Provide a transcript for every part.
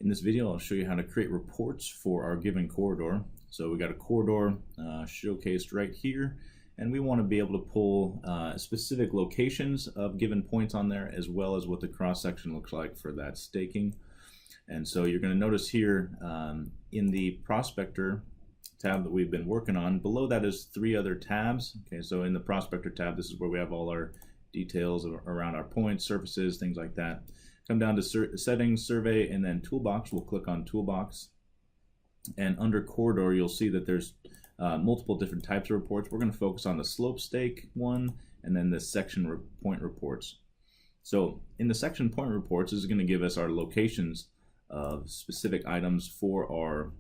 In this video, I'll show you how to create reports for our given corridor. So we got a corridor showcased right here, and we want to be able to pull specific locations of given points on there, as well as what the cross-section looks like for that staking. And so you're going to notice here in the Prospector tab that we've been working on, below that is 3 other tabs. Okay, so in the Prospector tab, this is where we have all our details around our points, surfaces, things like that. Come down to Settings, Survey, and then Toolbox. We'll click on Toolbox. And under Corridor, you'll see that there's multiple different types of reports. We're going to focus on the slope stake one, and then the section point reports. So in the section point reports, this is going to give us our locations of specific items for our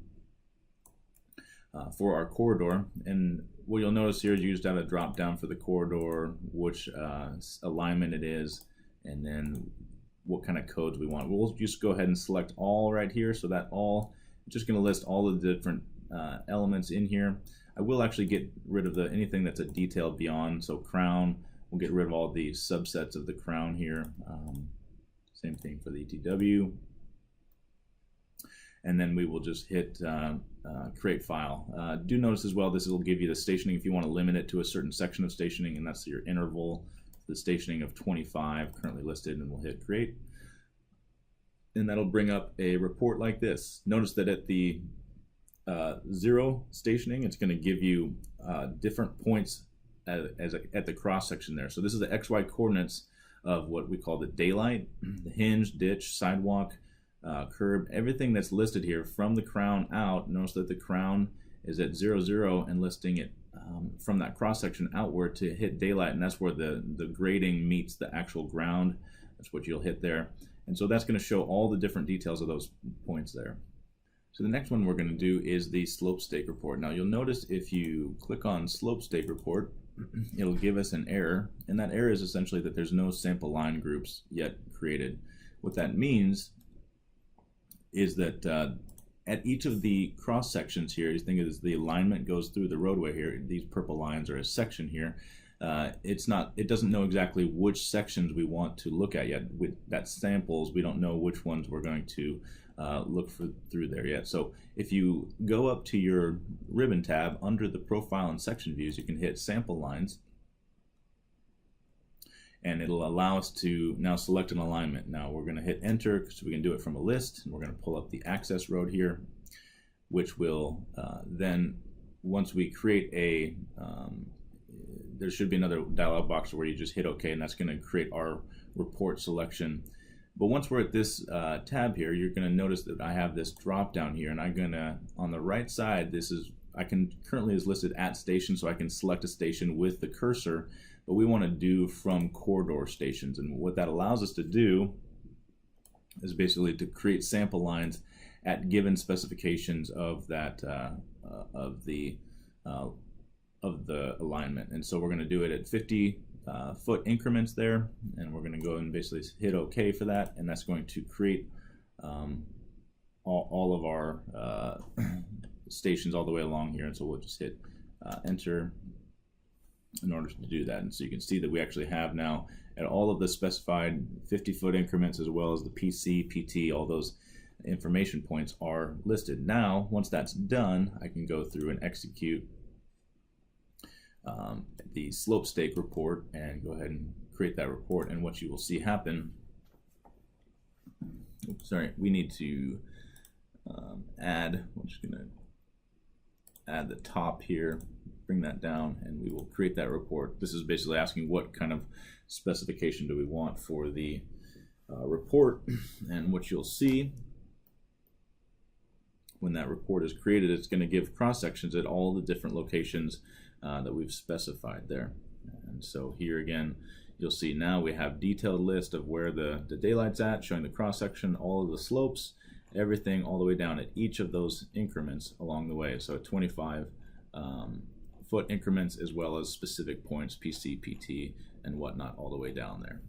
corridor. And what you'll notice here is you just have a drop down for the corridor, which alignment it is, and then what kind of codes we want. We'll just go ahead and select all right here, so that all, just going to list all the different elements in here. I will actually get rid of anything that's a detail beyond, so crown, we'll get rid of all the subsets of the crown here. Same thing for the ETW. And then we will just hit create file. Do notice as well, this will give you the stationing if you want to limit it to a certain section of stationing, and that's your interval, the stationing of 25 currently listed, and we'll hit create. And that'll bring up a report like this. Notice that at the 0 stationing, it's going to give you different points at the cross section there. So this is the XY coordinates of what we call the daylight, the hinge, ditch, sidewalk, curb, everything that's listed here from the crown out. Notice that the crown is at 0, 0 and listing it from that cross section outward to hit daylight, and that's where the grading meets the actual ground. That's what you'll hit there. And so that's going to show all the different details of those points there. So the next one we're going to do is the slope stake report. Now you'll notice if you click on slope stake report, it'll give us an error, and that error is essentially that there's no sample line groups yet created. What that means is that at each of the cross sections here, you think as the alignment goes through the roadway here, these purple lines are a section here. It doesn't know exactly which sections we want to look at yet. That samples, we don't know which ones we're going to look through there yet. So if you go up to your ribbon tab under the profile and section views, you can hit sample lines, and it'll allow us to now select an alignment. Now we're going to hit enter so we can do it from a list, and we're going to pull up the access road here, which will then, once we create a there should be another dialog box where you just hit OK, and that's going to create our report selection. But once we're at this tab here, you're going to notice that I have this drop down here, and I'm going to, on the right side, currently is listed at station, so I can select a station with the cursor, but we want to do from corridor stations. And what that allows us to do is basically to create sample lines at given specifications of that of the alignment. And so we're going to do it at 50 foot increments there, and we're going to go and basically hit OK for that, and that's going to create all of our stations all the way along here. And so we'll just hit enter in order to do that. And so you can see that we actually have now at all of the specified 50 foot increments, as well as the PC, PT, all those information points are listed. Now once that's done, I can go through and execute the slope stake report and go ahead and create that report. And what you will see happen, we need to we're just going to add the top here, bring that down, and we will create that report. This is basically asking what kind of specification do we want for the report. And what you'll see when that report is created, it's going to give cross sections at all the different locations that we've specified there. And so here again, you'll see now we have detailed list of where the daylight's at, showing the cross section, all of the slopes, everything all the way down at each of those increments along the way. So 25 foot increments, as well as specific points, PC, PT, and whatnot all the way down there.